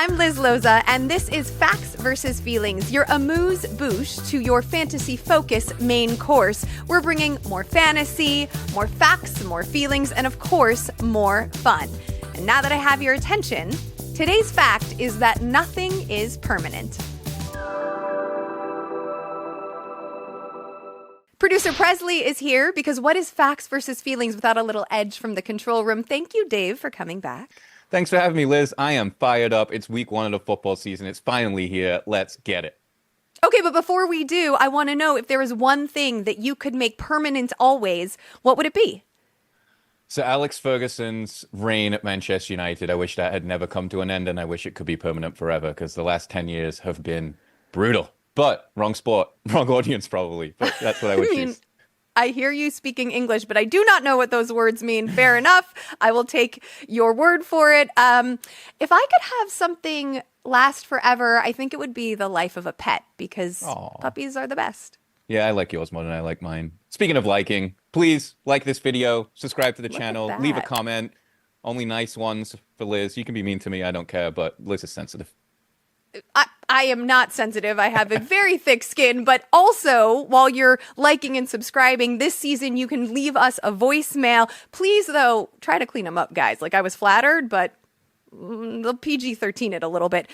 I'm Liz Loza, and this is Facts versus Feelings, your amuse-bouche to your fantasy focus main course. We're bringing more fantasy, more facts, more feelings, and of course, more fun. And now that I have your attention, today's fact is that nothing is permanent. Producer Presley is here because what is Facts versus Feelings without a little edge from the control room? Thank you, Dave, for coming back. Thanks for having me, Liz. I am fired up. It's week 1 of the football season. It's finally here. Let's get it. Okay, but before we do, I want to know if there was one thing that you could make permanent always, what would it be? So Alex Ferguson's reign at Manchester United, I wish that had never come to an end, and I wish it could be permanent forever, because the last 10 years have been brutal. But wrong sport, wrong audience probably, but that's what I would choose. I hear you speaking English, but I do not know what those words mean. Fair enough. I will take your word for it. If I could have something last forever, I think it would be the life of a pet, because puppies are the best. Yeah, I like yours more than I like mine. Speaking of liking, please like this video, subscribe to the channel, leave a comment. Only nice ones for Liz. You can be mean to me, I don't care, but Liz is sensitive. I am not sensitive. I have a very thick skin, but also while you're liking and subscribing this season, you can leave us a voicemail. Please, though, try to clean them up, guys. Like, I was flattered, but they'll PG-13 it a little bit.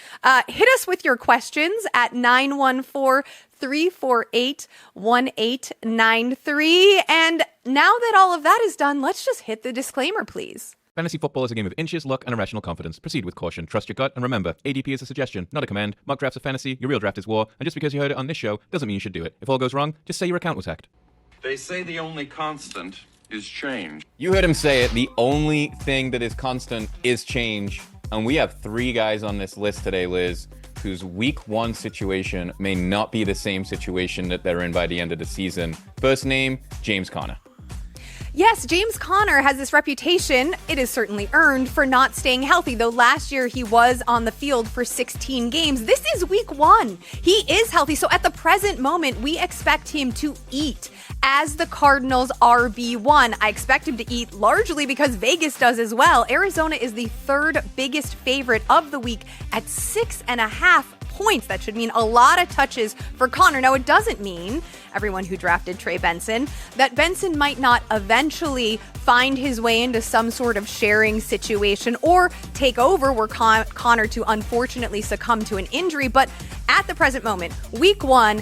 Hit us with your questions at 914-348-1893. And now that all of that is done, let's just hit the disclaimer, please. Fantasy football is a game of inches, luck, and irrational confidence. Proceed with caution. Trust your gut. And remember, ADP is a suggestion, not a command. Mock drafts are fantasy. Your real draft is war. And just because you heard it on this show doesn't mean you should do it. If all goes wrong, just say your account was hacked. They say the only constant is change. You heard him say it. The only thing that is constant is change. And we have 3 guys on this list today, Liz, whose week 1 situation may not be the same situation that they're in by the end of the season. First name, James Conner. Yes, James Conner has this reputation, it is certainly earned, for not staying healthy, though last year he was on the field for 16 games. This is week 1. He is healthy, so at the present moment, we expect him to eat as the Cardinals' RB1. I expect him to eat largely because Vegas does as well. Arizona is the 3rd biggest favorite of the week at 6.5 points. That should mean a lot of touches for Conner. Now, it doesn't mean, everyone who drafted Trey Benson, that Benson might not eventually find his way into some sort of sharing situation or take over were Conner to unfortunately succumb to an injury. But at the present moment, week 1,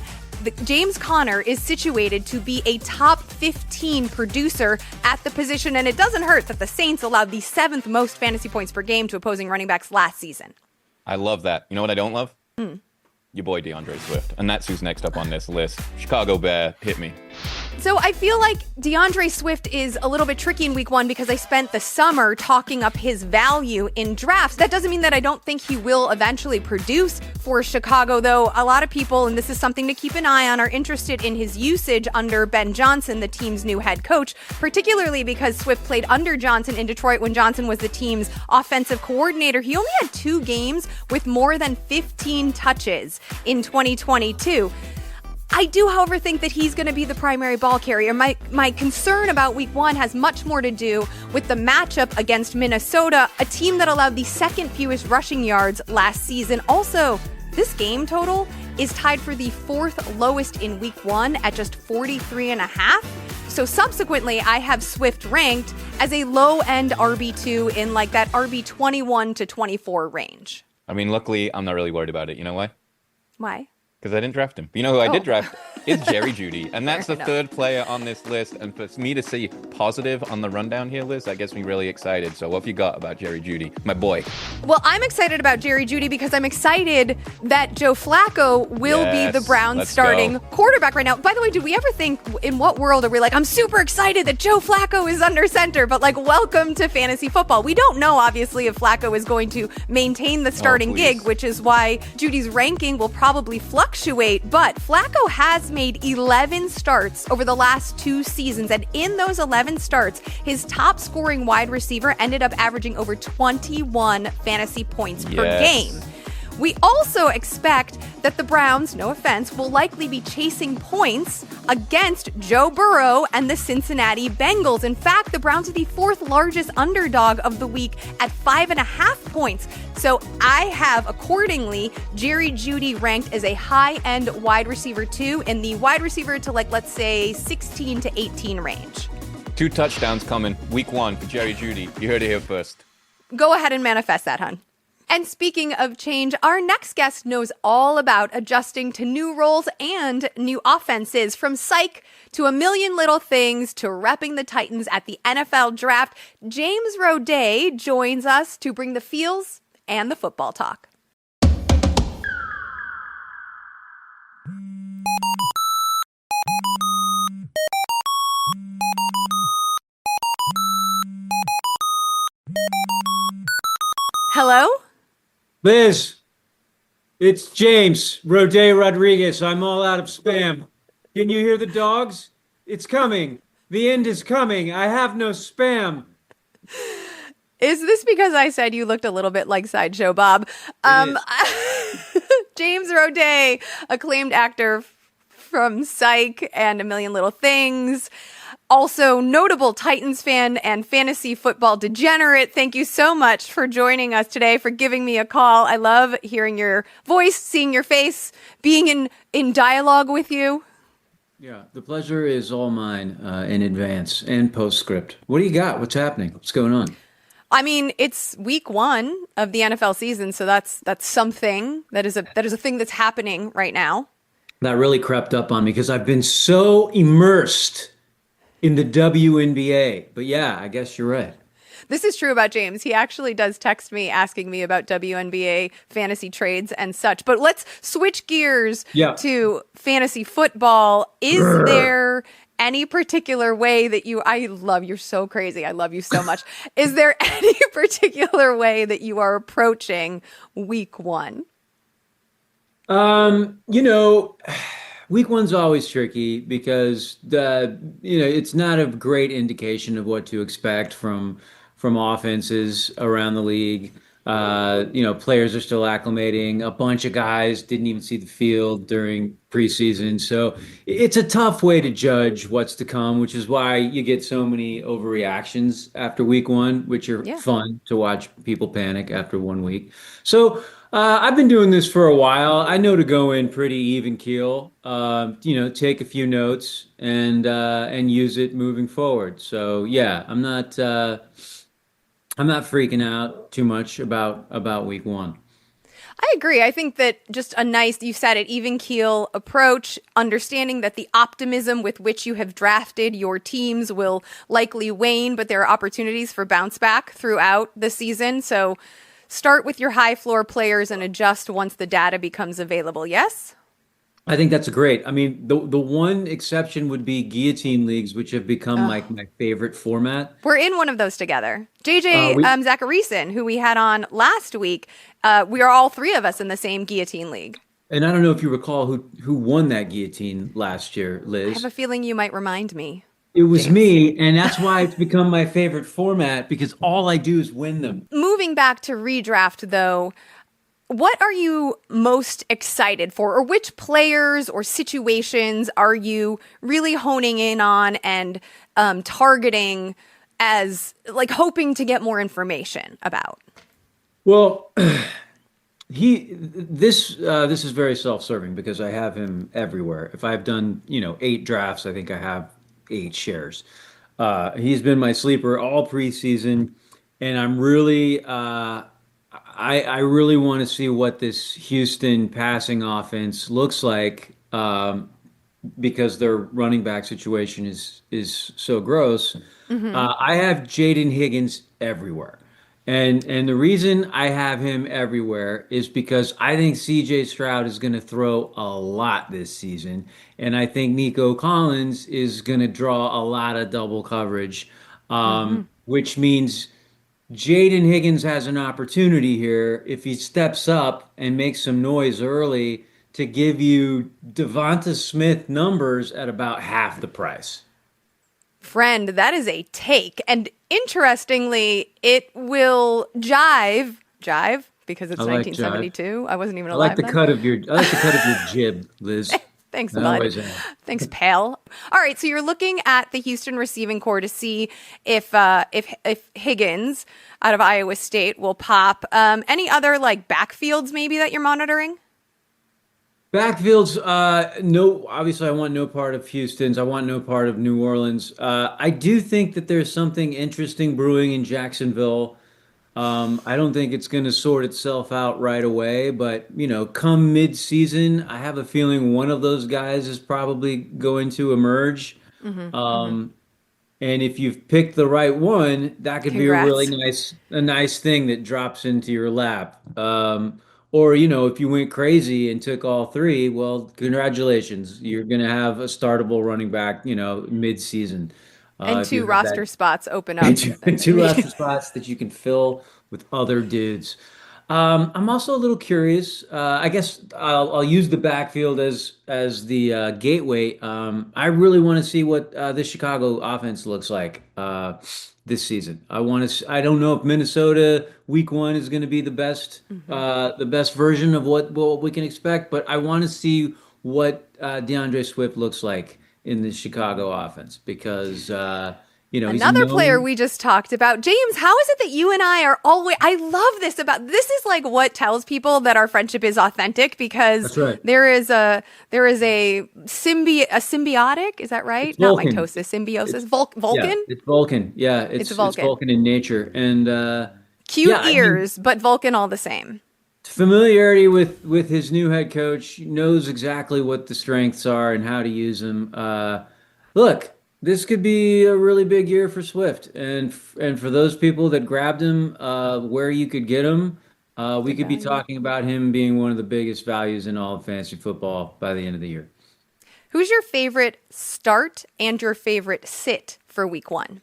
James Conner is situated to be a top 15 producer at the position, and it doesn't hurt that the Saints allowed the 7th most fantasy points per game to opposing running backs last season. I love that. You know what I don't love? Your boy DeAndre Swift. And that's who's next up on this list. Chicago Bear, hit me. So I feel like DeAndre Swift is a little bit tricky in week 1 because I spent the summer talking up his value in drafts. That doesn't mean that I don't think he will eventually produce for Chicago, though a lot of people, and this is something to keep an eye on, are interested in his usage under Ben Johnson, the team's new head coach, particularly because Swift played under Johnson in Detroit when Johnson was the team's offensive coordinator. He only had 2 games with more than 15 touches in 2022. I do, however, think that he's going to be the primary ball carrier. My concern about week 1 has much more to do with the matchup against Minnesota, a team that allowed the 2nd fewest rushing yards last season. Also, this game total is tied for the 4th lowest in week 1 at just 43.5. So subsequently, I have Swift ranked as a low-end RB2 in like that RB 21 to 24 range. I mean, luckily, I'm not really worried about it. You know why? Why? Because I didn't draft him. But you know who I did draft? It's Jerry Jeudy. And that's the 3rd player on this list. And for me to see positive on the rundown here, Liz, that gets me really excited. So what have you got about Jerry Jeudy, my boy? Well, I'm excited about Jerry Jeudy because I'm excited that Joe Flacco will be the Browns' starting quarterback right now. By the way, do we ever think, in what world are we like, I'm super excited that Joe Flacco is under center, but like, welcome to fantasy football. We don't know, obviously, if Flacco is going to maintain the starting gig, which is why Judy's ranking will probably fluctuate. But Flacco has made 11 starts over the last 2 seasons, and in those 11 starts, his top scoring wide receiver ended up averaging over 21 fantasy points per game. We also expect that the Browns, no offense, will likely be chasing points against Joe Burrow and the Cincinnati Bengals. In fact, the Browns are the fourth largest underdog of the week at 5.5 points. So I have, accordingly, Jerry Jeudy ranked as a high-end wide receiver 2 in the wide receiver to, let's say, 16 to 18 range. 2 touchdowns coming week 1 for Jerry Jeudy. You heard it here first. Go ahead and manifest that, hun. And speaking of change, our next guest knows all about adjusting to new roles and new offenses, from psych to a million little things to repping the Titans at the NFL draft. James Roday joins us to bring the feels and the football talk. Hello? Liz, it's James Roday Rodriguez. I'm all out of spam. Can you hear the dogs? It's coming. The end is coming. I have no spam. Is this because I said you looked a little bit like Sideshow Bob? James Roday, acclaimed actor from Psych and A Million Little Things. Also, notable Titans fan and fantasy football degenerate. Thank you so much for joining us today, for giving me a call. I love hearing your voice, seeing your face, being in dialogue with you. Yeah, the pleasure is all mine in advance and postscript. What do you got? What's happening? What's going on? I mean, it's week 1 of the NFL season, so that's something. That is a thing that's happening right now. That really crept up on me because I've been so immersed in the WNBA. But yeah, I guess you're right. This is true about James. He actually does text me asking me about WNBA fantasy trades and such. But let's switch gears to fantasy football. Is there any particular way that you're so crazy. I love you so much. Is there any particular way that you are approaching week 1? Week 1's always tricky because it's not a great indication of what to expect from offenses around the league. Players are still acclimating. A bunch of guys didn't even see the field during preseason. So it's a tough way to judge what's to come, which is why you get so many overreactions after week 1, which are fun to watch people panic after 1 week. So I've been doing this for a while. I know to go in pretty even keel, take a few notes and use it moving forward. So yeah, I'm not freaking out too much about week 1. I agree. I think that just a nice, you said it, even keel approach, understanding that the optimism with which you have drafted your teams will likely wane, but there are opportunities for bounce back throughout the season. So start with your high floor players and adjust once the data becomes available. Yes? I think that's great. I mean, the one exception would be guillotine leagues, which have become like my favorite format. We're in one of those together. JJ Zacharyson, who we had on last week, we are all 3 of us in the same guillotine league. And I don't know if you recall who won that guillotine last year, Liz. I have a feeling you might remind me. It was me, and that's why it's become my favorite format, because all I do is win them. Moving back to redraft, though, what are you most excited for, or which players or situations are you really honing in on and targeting as, hoping to get more information about? Well, this is very self-serving because I have him everywhere. If I've done 8 drafts, I think I have 8 shares. He's been my sleeper all preseason, and I'm really I really want to see what this Houston passing offense looks like, because their running back situation is so gross. Mm-hmm. I have Jayden Higgins everywhere. And the reason I have him everywhere is because I think CJ Stroud is going to throw a lot this season. And I think Nico Collins is going to draw a lot of double coverage, which means Jayden Higgins has an opportunity here, if he steps up and makes some noise early, to give you Devonta Smith numbers at about half the price. Friend, that is a take. And interestingly, it will jive, because it's I like jive. 1972. I wasn't even I like alive then. I like the cut of your jib, Liz. Thanks, I bud. always am. Thanks, pal. All right, so you're looking at the Houston receiving core to see if Higgins out of Iowa State will pop. Any other like backfields maybe that you're monitoring? Backfields, no, obviously I want no part of Houston's. I want no part of New Orleans. I do think that there's something interesting brewing in Jacksonville. I don't think it's going to sort itself out right away, but come mid-season, I have a feeling one of those guys is probably going to emerge. And if you've picked the right one, that could be a really Congrats. nice thing that drops into your lap. Or, if you went crazy and took all three, well, congratulations. You're going to have a startable running back, mid-season. And If you two have that roster spots open up. and two roster spots that you can fill with other dudes. I'm also a little curious. I guess I'll use the backfield as the gateway. I really want to see what this Chicago offense looks like this season. I want to. I don't know if Minnesota week one is going to be the best version of what we can expect, but I want to see what DeAndre Swift looks like in the Chicago offense because he's Another player known. we just talked about. James, how is it that you and I are always, I love this is like what tells people that our friendship is authentic because That's right. there is a symbiotic, is that right? It's Not Vulcan. mitosis, symbiosis. It's Vulcan? Yeah, it's Vulcan. Yeah, It's it's Vulcan. Vulcan in nature, and Cute yeah, I mean, ears, but Vulcan all the same. familiarity with his new head coach, knows exactly what the strengths are and how to use them. Look, this could be a really big year for Swift, and for those people that grabbed him, where you could get him, we Good could be value. talking about him being one of the biggest values in all of fantasy football by the end of the year. Who's your favorite start and your favorite sit for week one?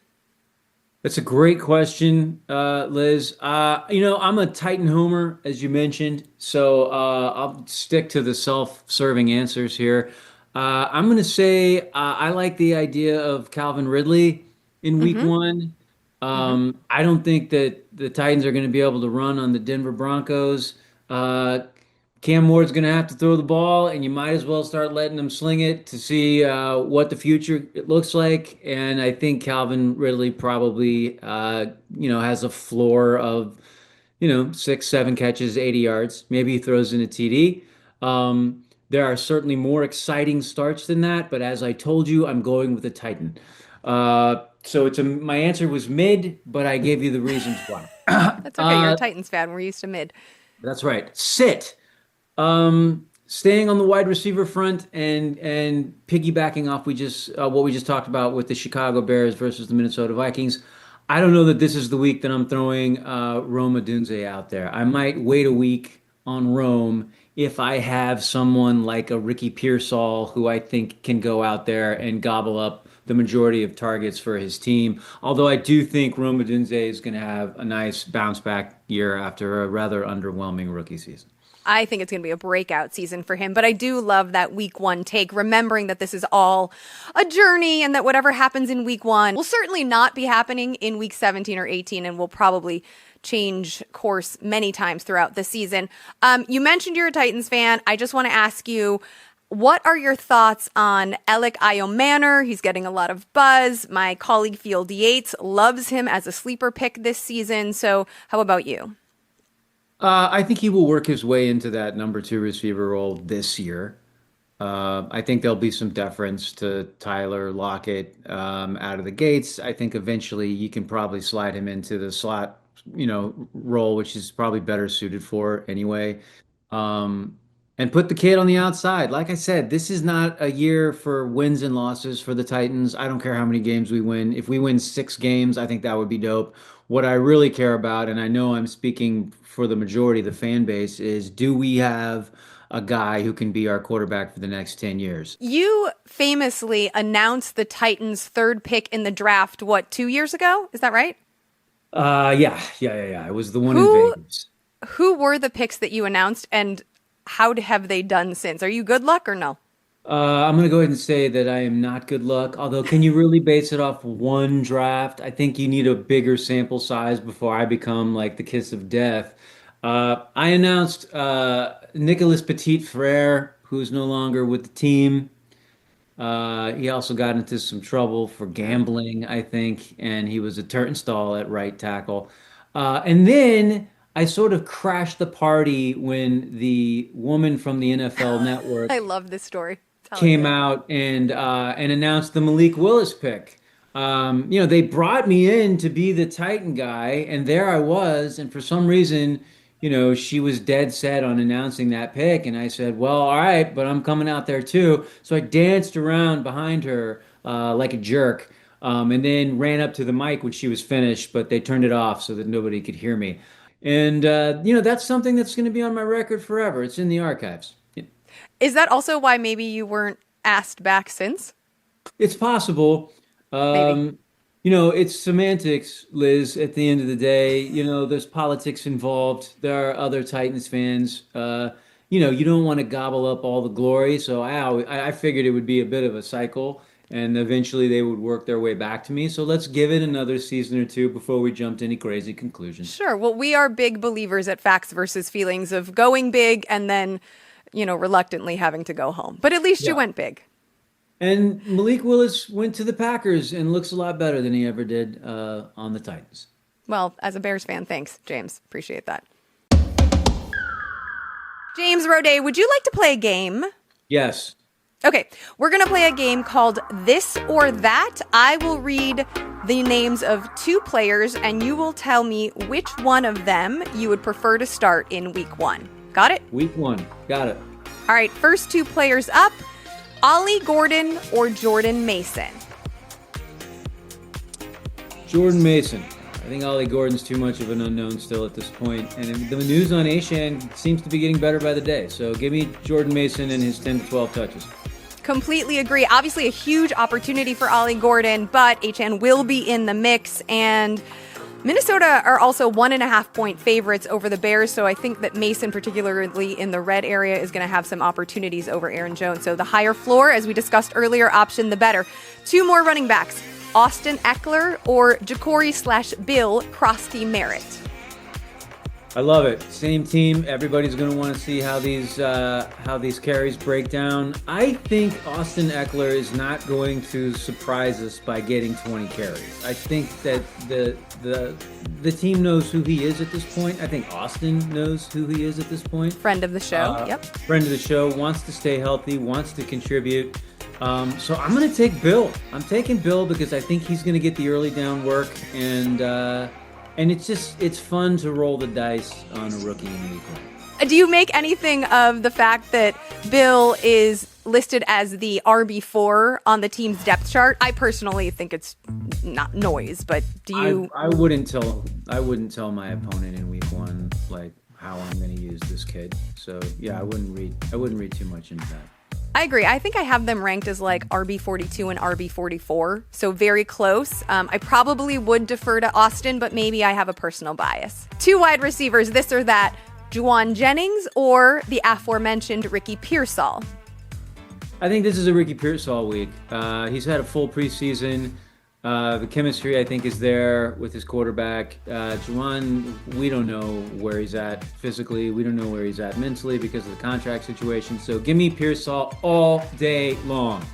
That's a great question, Liz. I'm a Titan homer, as you mentioned, so I'll stick to the self-serving answers here. I'm going to say I like the idea of Calvin Ridley in week Mm-hmm. one. Mm-hmm. I don't think that the Titans are going to be able to run on the Denver Broncos. Uh, Cam Ward's going to have to throw the ball, and you might as well start letting him sling it to see what the future looks like. And I think Calvin Ridley probably, has a floor of, 6, 7 catches, 80 yards. Maybe he throws in a TD. There are certainly more exciting starts than that, but as I told you, I'm going with the Titan. So my answer was mid, but I gave you the reasons why. That's okay. You're a Titans fan. We're used to mid. That's right. Sit. Staying on the wide receiver front and piggybacking off what we just talked about with the Chicago Bears versus the Minnesota Vikings. I don't know that this is the week that I'm throwing Rome Odunze out there. I might wait a week on Rome if I have someone like a Ricky Pearsall who I think can go out there and gobble up the majority of targets for his team. Although I do think Rome Odunze is going to have a nice bounce back year after a rather underwhelming rookie season. I think it's going to be a breakout season for him, but I do love that week one take, remembering that this is all a journey and that whatever happens in week one will certainly not be happening in week 17 or 18 and will probably change course many times throughout the season. You mentioned you're a Titans fan. I just want to ask you, what are your thoughts on Alec Manor? He's getting a lot of buzz. My colleague Field Yates loves him as a sleeper pick this season. So how about you? I think he will work his way into that number two receiver role this year. I think there'll be some deference to Tyler Lockett out of the gates. I think eventually you can probably slide him into the slot, role, which is probably better suited for anyway. And put the kid on the outside. Like I said, this is not a year for wins and losses for the Titans. I don't care how many games we win. If we win 6 games, I think that would be dope. What I really care about, and I know I'm speaking for the majority of the fan base, is do we have a guy who can be our quarterback for the next 10 years? You famously announced the Titans' third pick in the draft, 2 years ago? Is that right? Yeah. It was the one Who in Vegas. who were the picks that you announced and how have they done since? Are you good luck or no? I'm going to go ahead and say that I am not good luck. Although, can you really base it off one draft? I think you need a bigger sample size before I become like the kiss of death. I announced Nicolas Petit-Frere, who's no longer with the team. He also got into some trouble for gambling, I think, and he was a turnstile at right tackle. And then I sort of crashed the party when the woman from the NFL Network I love this story. Tell came it. out and announced the Malik Willis pick. They brought me in to be the Titan guy, and there I was, and for some reason, she was dead set on announcing that pick, and I said, "Well, all right, but I'm coming out there too." So I danced around behind her like a jerk, and then ran up to the mic when she was finished, but they turned it off so that nobody could hear me. And that's something that's going to be on my record forever. It's in the archives. Is that also why maybe you weren't asked back since? It's possible. Maybe. It's semantics, Liz, at the end of the day. There's politics involved. There are other Titans fans. You don't want to gobble up all the glory. So I figured it would be a bit of a cycle, and eventually they would work their way back to me. So let's give it another season or two before we jump to any crazy conclusions. Sure. Well, we are big believers at facts versus feelings of going big and then, reluctantly having to go home. But at least you went big. And Malik Willis went to the Packers and looks a lot better than he ever did on the Titans. Well, as a Bears fan, thanks, James. Appreciate that. James Roday, would you like to play a game? Yes. Okay, we're going to play a game called This or That. I will read the names of two players, and you will tell me which one of them you would prefer to start in week 1. Got it? Week 1. Got it. All right, first two players up. Ollie Gordon or Jordan Mason? Jordan Mason. I think Ollie Gordon's too much of an unknown still at this point. And the news on Ashan seems to be getting better by the day. So give me Jordan Mason and his 10 to 12 touches. Completely agree. Obviously a huge opportunity for Ollie Gordon, but Achan will be in the mix. And Minnesota are also 1.5 point favorites over the Bears, so I think that Mason, particularly in the red area, is going to have some opportunities over Aaron Jones. So the higher floor, as we discussed earlier, option the better. Two more running backs, Austin Eckler or Ja'Cory/Bill Krusty Merritt. I love it. Same team. Everybody's going to want to see how these carries break down. I think Austin Eckler is not going to surprise us by getting 20 carries. I think that the team knows who he is at this point. I think Austin knows who he is at this point. Friend of the show. Yep. Friend of the show, wants to stay healthy, wants to contribute. So I'm going to take Bill. I'm taking Bill because I think he's going to get the early down work, and it's fun to roll the dice on a rookie in week 1. Do you make anything of the fact that Bill is listed as the RB4 on the team's depth chart? I personally think it's not noise, but do you? I wouldn't tell my opponent in week 1 like how I'm going to use this kid. So yeah, I wouldn't read too much into that. I agree. I think I have them ranked as like RB42 and RB44, so very close. I probably would defer to Austin, but maybe I have a personal bias. Two wide receivers, this or that, Juwan Jennings or the aforementioned Ricky Pearsall? I think this is a Ricky Pearsall week. He's had a full preseason. The chemistry, I think, is there with his quarterback. Juwan, we don't know where he's at physically. We don't know where he's at mentally because of the contract situation. So give me Pearsall all day long.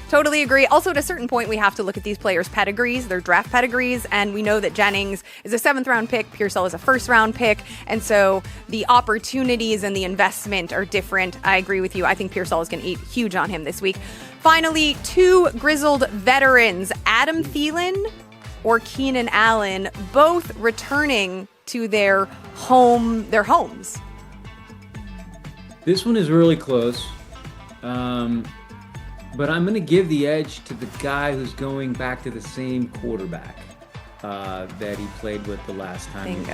Totally agree. Also, at a certain point, we have to look at these players' pedigrees, their draft pedigrees, and we know that Jennings is a 7th-round pick, Pearsall is a 1st-round pick, and so the opportunities and the investment are different. I agree with you. I think Pearsall is going to eat huge on him this week. Finally, two grizzled veterans, Adam Thielen or Keenan Allen, both returning to their homes. This one is really close. But I'm going to give the edge to the guy who's going back to the same quarterback that he played with the last time he was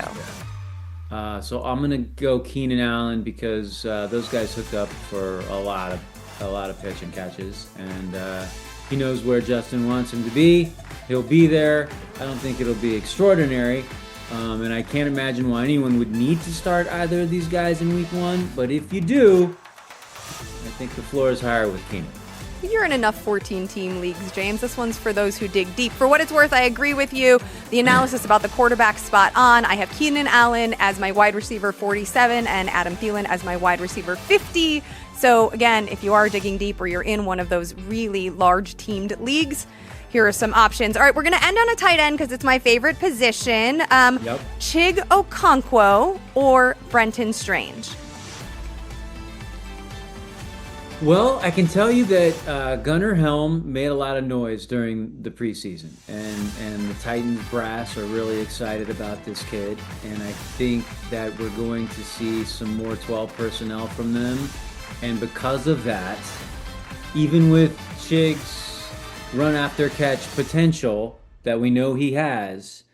there. So I'm going to go Keenan Allen because those guys hook up for a lot of pitch and catches, and he knows where Justin wants him to be. He'll be there. I don't think it'll be extraordinary, and I can't imagine why anyone would need to start either of these guys in week 1. But if you do, I think the floor is higher with Keenan. You're in enough 14-team leagues, James. This one's for those who dig deep. For what it's worth, I agree with you. The analysis about the quarterback spot on. I have Keenan Allen as my wide receiver 47 and Adam Thielen as my wide receiver 50. So again, if you are digging deep or you're in one of those really large teamed leagues, here are some options. All right, we're going to end on a tight end because it's my favorite position. Chig Okonkwo or Brenton Strange? Well, I can tell you that Gunnar Helm made a lot of noise during the preseason, and the Titans brass are really excited about this kid, and I think that we're going to see some more 12 personnel from them, and because of that, even with Chig's run after catch potential that we know he has,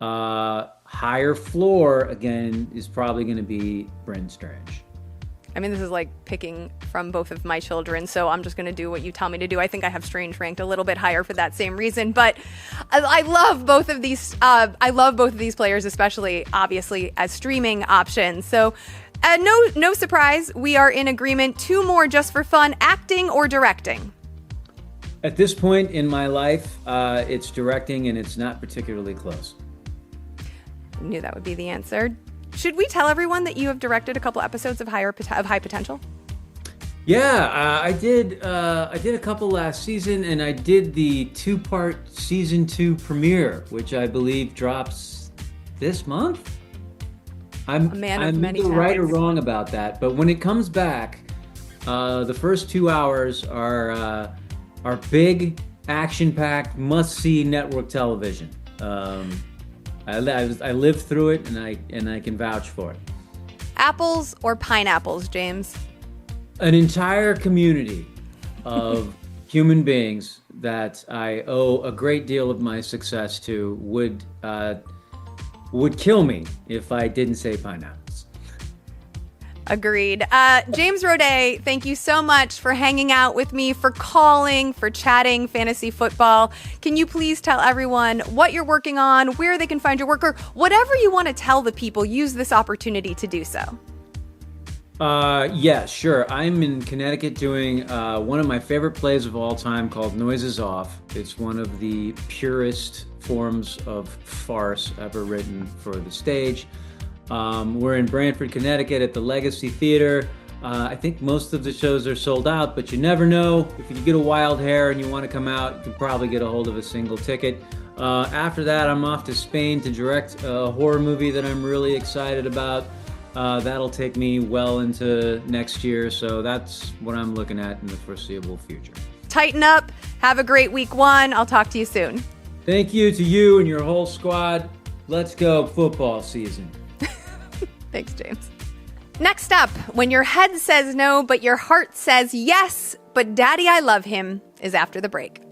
higher floor again is probably going to be Brenton Strange. I mean, this is like picking from both of my children, so I'm just going to do what you tell me to do. I think I have Strange ranked a little bit higher for that same reason, but I love both of these. I love both of these players, especially obviously as streaming options. So, no surprise, we are in agreement. Two more just for fun: acting or directing. At this point in my life, it's directing, and it's not particularly close. I knew that would be the answer. Should we tell everyone that you have directed a couple episodes of High Potential? Yeah, I did a couple last season, and I did the 2-part season 2 premiere, which I believe drops this month. I'm either right or wrong about that, but when it comes back, the first 2 hours are big, action-packed, must-see network television. I lived through it, and I can vouch for it. Apples or pineapples, James? An entire community of human beings that I owe a great deal of my success to would kill me if I didn't say pineapples. Agreed. James Roday, thank you so much for hanging out with me, for calling, for chatting fantasy football. Can you please tell everyone what you're working on, where they can find your work, or whatever you want to tell the people? Use this opportunity to do so. Yeah, sure. I'm in Connecticut doing one of my favorite plays of all time called Noises Off. It's one of the purest forms of farce ever written for the stage. We're in Branford, Connecticut at the Legacy Theater. I think most of the shows are sold out, but you never know. If you get a wild hair and you want to come out, you can probably get a hold of a single ticket. After that, I'm off to Spain to direct a horror movie that I'm really excited about. That'll take me well into next year, so that's what I'm looking at in the foreseeable future. Tighten up. Have a great week 1. I'll talk to you soon. Thank you to you and your whole squad. Let's go football season. Thanks, James. Next up, when your head says no, but your heart says yes, but Daddy, I love him, is after the break.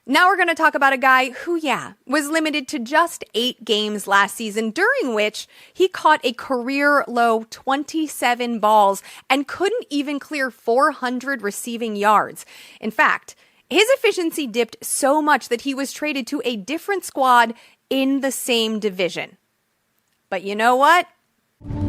Now we're going to talk about a guy who, was limited to just 8 games last season, during which he caught a career-low 27 balls and couldn't even clear 400 receiving yards. In fact, his efficiency dipped so much that he was traded to a different squad in the same division. But you know what?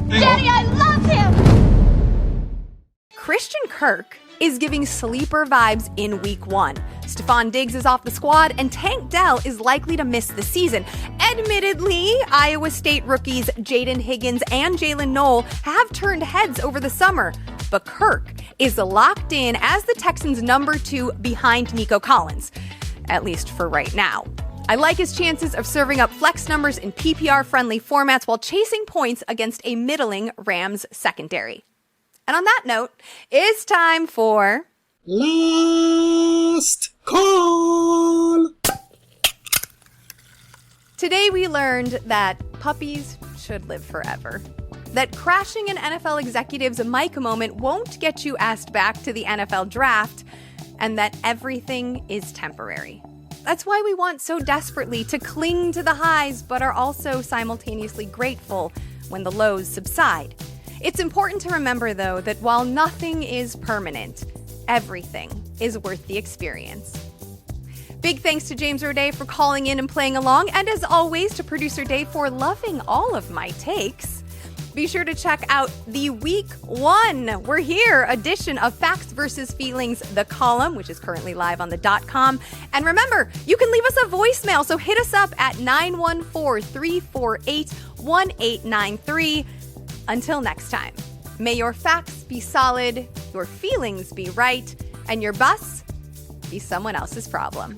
Daddy, I love him! Christian Kirk is giving sleeper vibes in week 1. Stephon Diggs is off the squad, and Tank Dell is likely to miss the season. Admittedly, Iowa State rookies Jayden, Higgins, and Jaylen Noel have turned heads over the summer, but Kirk is locked in as the Texans' number 2 behind Nico Collins, at least for right now. I like his chances of serving up flex numbers in PPR-friendly formats while chasing points against a middling Rams secondary. And on that note, it's time for Last Call! Today we learned that puppies should live forever. That crashing an NFL executive's mic moment won't get you asked back to the NFL draft, and that everything is temporary. That's why we want so desperately to cling to the highs, but are also simultaneously grateful when the lows subside. It's important to remember, though, that while nothing is permanent, everything is worth the experience. Big thanks to James Roday for calling in and playing along, and as always to producer Dave for loving all of my takes. Be sure to check out the week 1 We're Here edition of Facts versus Feelings, the column, which is currently live on the .com. And remember, you can leave us a voicemail, so hit us up at 914-348-1893. Until next time, may your facts be solid, your feelings be right, and your bus be someone else's problem.